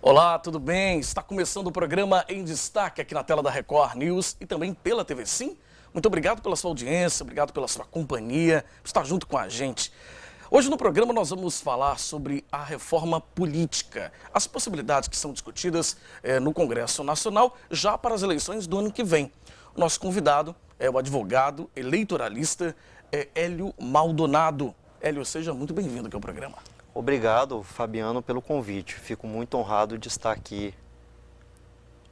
Olá, tudo bem? Está começando o programa Em Destaque aqui na tela da Record News e também pela TV Sim. Muito obrigado pela sua audiência, obrigado pela sua companhia, por estar junto com a gente. Hoje no programa nós vamos falar sobre a reforma política, as possibilidades que são discutidas no Congresso Nacional já para as eleições do ano que vem. O nosso convidado é o advogado eleitoralista Hélio Maldonado. Hélio, seja muito bem-vindo aqui ao programa. Obrigado, Fabiano, pelo convite. Fico muito honrado de estar aqui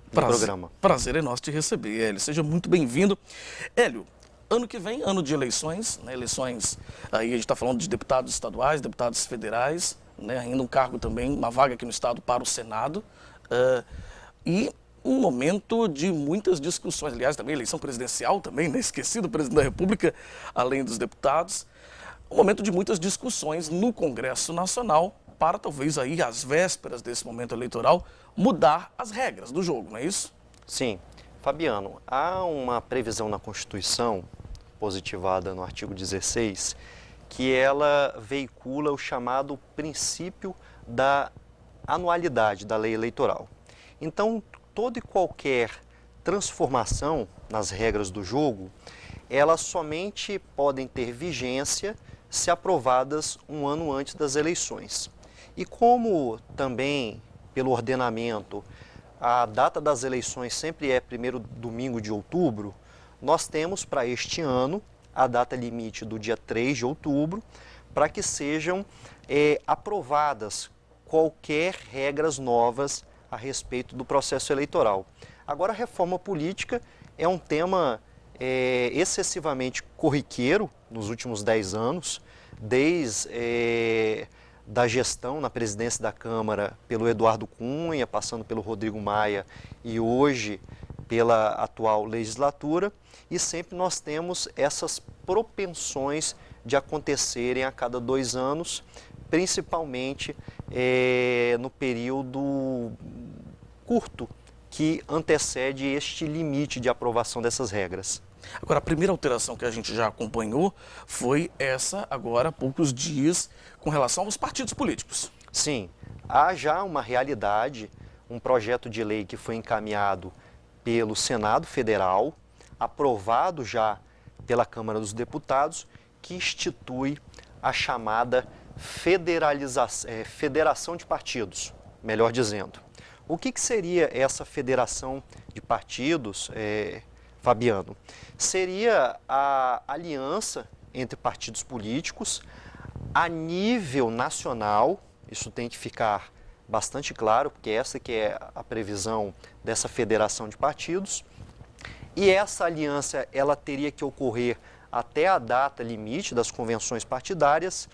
no programa. Prazer é nosso te receber, Hélio. Seja muito bem-vindo. Hélio, ano que vem, ano de eleições, né? Eleições, aí a gente está falando de deputados estaduais, deputados federais, né? Ainda um cargo também, uma vaga aqui no estado para o Senado. E um momento de muitas discussões, aliás, também eleição presidencial também, né? Esquecido o presidente da República, além dos deputados. Um momento de muitas discussões no Congresso Nacional para talvez aí, às vésperas desse momento eleitoral, mudar as regras do jogo, não é isso? Sim. Fabiano, há uma previsão na Constituição, positivada no artigo 16, que ela veicula o chamado princípio da anualidade da lei eleitoral. Então, toda e qualquer transformação nas regras do jogo, elas somente podem ter vigência se aprovadas um ano antes das eleições. E como também, pelo ordenamento, a data das eleições sempre é primeiro domingo de outubro, nós temos para este ano a data limite do dia 3 de outubro para que sejam aprovadas qualquer regras novas a respeito do processo eleitoral. Agora, a reforma política é um tema excessivamente corriqueiro nos últimos 10 anos, desde da gestão na presidência da Câmara pelo Eduardo Cunha, passando pelo Rodrigo Maia e hoje pela atual legislatura, e sempre nós temos essas propensões de acontecerem a cada 2 anos, principalmente no período curto que antecede este limite de aprovação dessas regras. Agora, a primeira alteração que a gente já acompanhou foi essa, agora há poucos dias, com relação aos partidos políticos. Sim, há já uma realidade, um projeto de lei que foi encaminhado pelo Senado Federal, aprovado já pela Câmara dos Deputados, que institui a chamada federação de partidos, melhor dizendo. O que seria essa federação de partidos, Fabiano? Seria a aliança entre partidos políticos a nível nacional, isso tem que ficar bastante claro, porque essa que é a previsão dessa federação de partidos, e essa aliança ela teria que ocorrer até a data limite das convenções partidárias,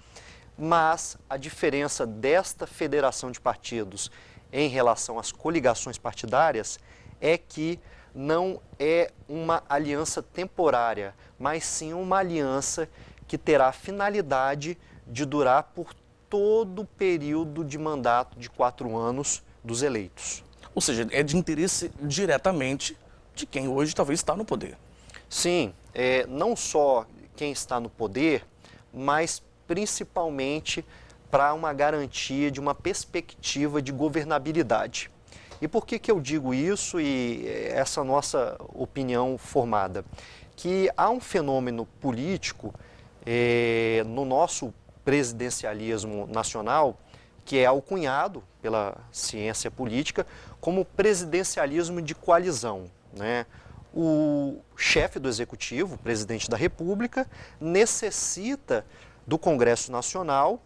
mas a diferença desta federação de partidos em relação às coligações partidárias é que não é uma aliança temporária, mas sim uma aliança que terá a finalidade de durar por todo o período de mandato de 4 anos dos eleitos. Ou seja, é de interesse diretamente de quem hoje talvez está no poder. Sim, não só quem está no poder, mas principalmente para uma garantia de uma perspectiva de governabilidade. E por que eu digo isso e essa nossa opinião formada? Que há um fenômeno político no nosso presidencialismo nacional que é alcunhado pela ciência política como presidencialismo de coalizão, né? O chefe do executivo, o presidente da República, necessita do Congresso Nacional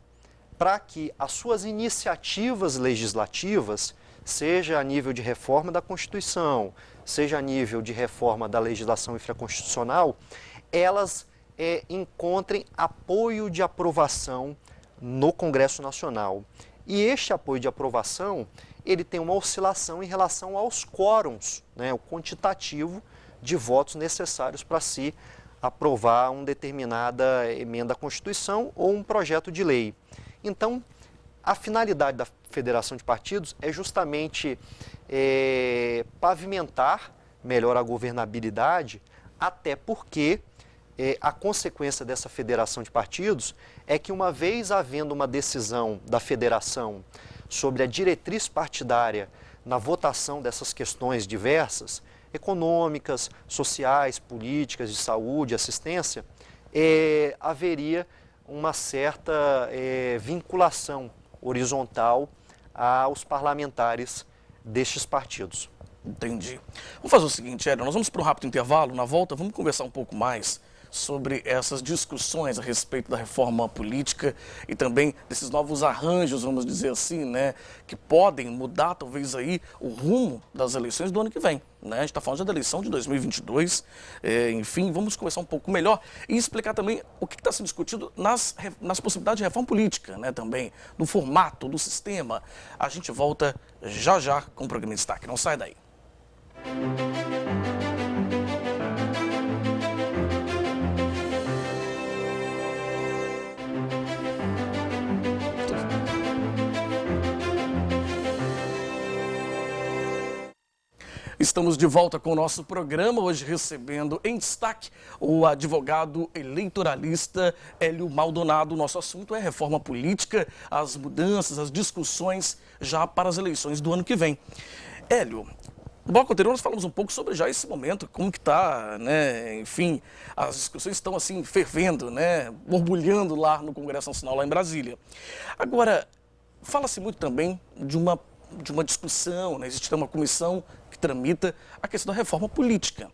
para que as suas iniciativas legislativas, seja a nível de reforma da Constituição, seja a nível de reforma da legislação infraconstitucional, elas encontrem apoio de aprovação no Congresso Nacional. E este apoio de aprovação, ele tem uma oscilação em relação aos quórums, né, o quantitativo de votos necessários para se aprovar uma determinada emenda à Constituição ou um projeto de lei. Então, a finalidade da federação de partidos é justamente pavimentar melhor a governabilidade, até porque a consequência dessa federação de partidos é que, uma vez havendo uma decisão da federação sobre a diretriz partidária na votação dessas questões diversas, econômicas, sociais, políticas, de saúde, assistência, haveria uma certa vinculação horizontal aos parlamentares destes partidos. Entendi. Vamos fazer o seguinte, Hélio, nós vamos para um rápido intervalo, na volta vamos conversar um pouco mais sobre essas discussões a respeito da reforma política e também desses novos arranjos, vamos dizer assim, né, que podem mudar talvez aí o rumo das eleições do ano que vem, né? A gente está falando já da eleição de 2022, enfim, vamos conversar um pouco melhor e explicar também o que está sendo discutido nas possibilidades de reforma política, né, também, do formato, do sistema. A gente volta já já com o programa em destaque, não sai daí. Estamos de volta com o nosso programa, hoje recebendo em destaque o advogado eleitoralista Hélio Maldonado. Nosso assunto é reforma política, as mudanças, as discussões já para as eleições do ano que vem. Hélio, no bloco anterior nós falamos um pouco sobre já esse momento, como que está, né, enfim, as discussões estão assim fervendo, né, borbulhando lá no Congresso Nacional, lá em Brasília. Agora, fala-se muito também de uma discussão, né, existe uma comissão que tramita a questão da reforma política.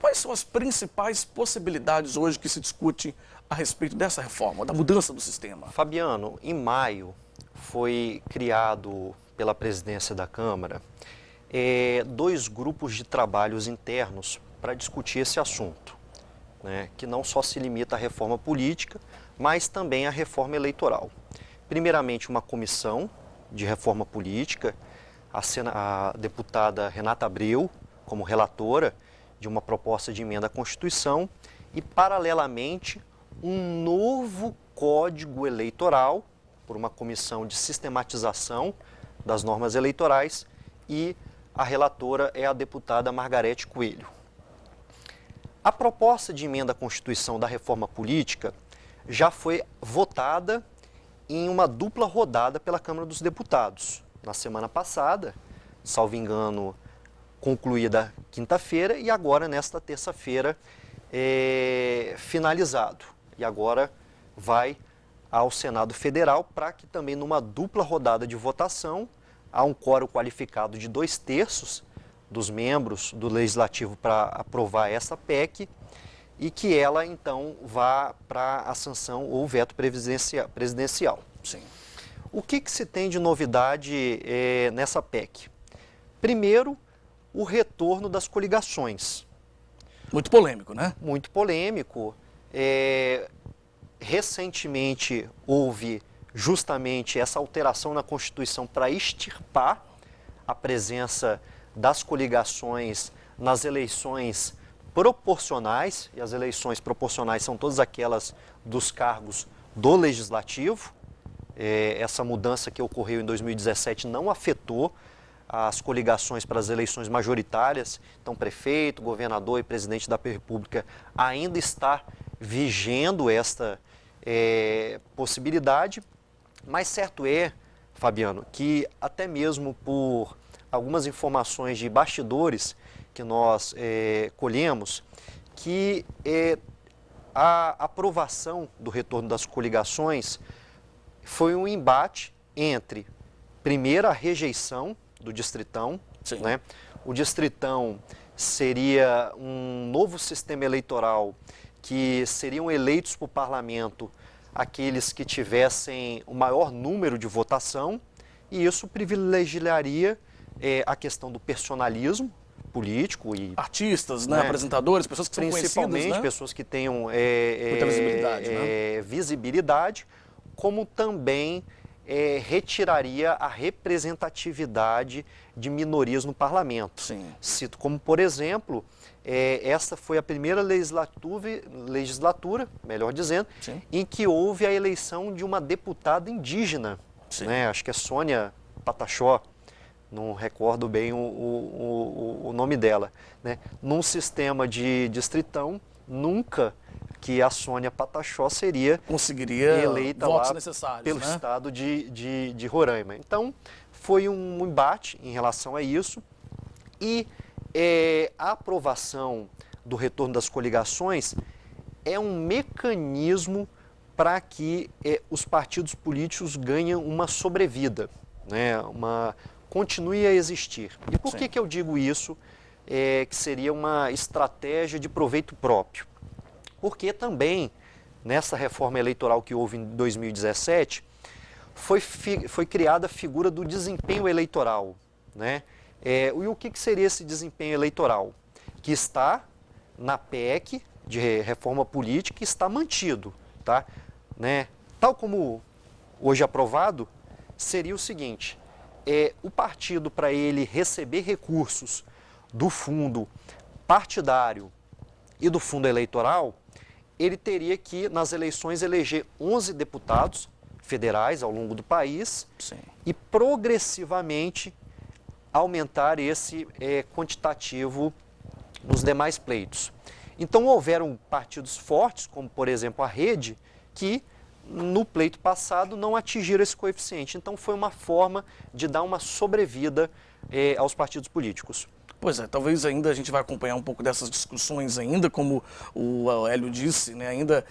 Quais são as principais possibilidades hoje que se discute a respeito dessa reforma, da mudança do sistema? Fabiano, em maio foi criado pela presidência da Câmara 2 grupos de trabalhos internos para discutir esse assunto, né, que não só se limita à reforma política, mas também à reforma eleitoral. Primeiramente, uma comissão de reforma política, a deputada Renata Abreu, como relatora de uma proposta de emenda à Constituição, e, paralelamente, um novo Código Eleitoral, por uma comissão de sistematização das normas eleitorais, e a relatora é a deputada Margarete Coelho. A proposta de emenda à Constituição da reforma política já foi votada em uma dupla rodada pela Câmara dos Deputados. Na semana passada, salvo engano, concluída quinta-feira, e agora, nesta terça-feira, finalizado. E agora vai ao Senado Federal para que também, numa dupla rodada de votação, há um quórum qualificado de 2/3 dos membros do Legislativo para aprovar essa PEC e que ela, então, vá para a sanção ou veto presidencial. Sim. O que se tem de novidade nessa PEC? Primeiro, o retorno das coligações. Muito polêmico, né? Muito polêmico. Recentemente houve justamente essa alteração na Constituição para extirpar a presença das coligações nas eleições proporcionais, e as eleições proporcionais são todas aquelas dos cargos do Legislativo. Essa mudança que ocorreu em 2017 não afetou as coligações para as eleições majoritárias, então prefeito, governador e presidente da República ainda está vigendo esta possibilidade, mas certo é, Fabiano, que até mesmo por algumas informações de bastidores que nós colhemos, que a aprovação do retorno das coligações foi um embate entre, primeiro, a rejeição do Distritão, né? O Distritão seria um novo sistema eleitoral que seriam eleitos para o parlamento aqueles que tivessem o maior número de votação, e isso privilegiaria a questão do personalismo político e artistas, né, apresentadores, pessoas que são conhecidas, principalmente né? Pessoas que tenham muita visibilidade, né? Visibilidade, como também retiraria a representatividade de minorias no parlamento. Sim. Cito como, por exemplo, esta foi a primeira legislatura, melhor dizendo, Sim. em que houve a eleição de uma deputada indígena, né? Acho que é Sônia Pataxó, não recordo bem o nome dela, né? Num sistema de distritão, nunca que a Sônia Pataxó conseguiria eleita votos lá necessários, pelo né? estado de Roraima. Então, foi um embate em relação a isso e a aprovação do retorno das coligações é um mecanismo para que os partidos políticos ganhem uma sobrevida, né? Continue a existir. E por que eu digo isso, que seria uma estratégia de proveito próprio? Porque também, nessa reforma eleitoral que houve em 2017, foi criada a figura do desempenho eleitoral, né? E o que seria esse desempenho eleitoral? Que está na PEC de reforma política, que está mantido, tá? Né? Tal como hoje aprovado, seria o seguinte: o partido, para ele receber recursos do fundo partidário e do fundo eleitoral, ele teria que, nas eleições, eleger 11 deputados federais ao longo do país. Sim. E progressivamente aumentar esse quantitativo nos demais pleitos. Então houveram partidos fortes, como por exemplo a Rede, que no pleito passado não atingiram esse coeficiente. Então foi uma forma de dar uma sobrevida aos partidos políticos. Pois é, talvez ainda a gente vai acompanhar um pouco dessas discussões ainda, como o Hélio disse, né, ainda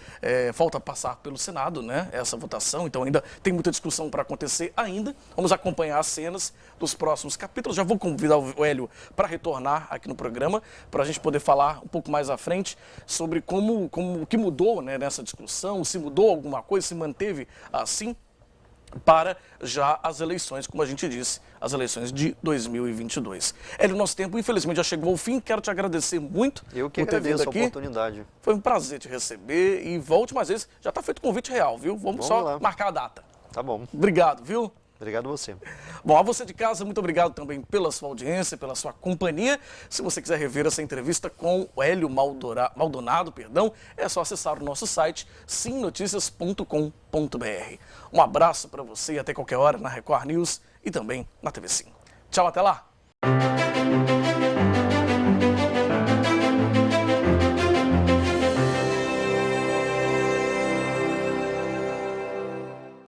falta passar pelo Senado, né, essa votação, então ainda tem muita discussão para acontecer ainda. Vamos acompanhar as cenas dos próximos capítulos. Já vou convidar o Hélio para retornar aqui no programa, para a gente poder falar um pouco mais à frente sobre o que mudou, né, nessa discussão, se mudou alguma coisa, se manteve assim, para já as eleições, como a gente disse, as eleições de 2022. Hélio, nosso tempo infelizmente já chegou ao fim, quero te agradecer muito por ter vindo aqui. A oportunidade. Foi um prazer te receber e volte mais vezes, já está feito o convite real, viu? Vamos só lá marcar a data. Tá bom. Obrigado, viu? Obrigado a você. Bom, a você de casa, muito obrigado também pela sua audiência, pela sua companhia. Se você quiser rever essa entrevista com o Hélio Maldonado, é só acessar o nosso site simnoticias.com.br. Um abraço para você e até qualquer hora na Record News e também na TV Sim. Tchau, até lá!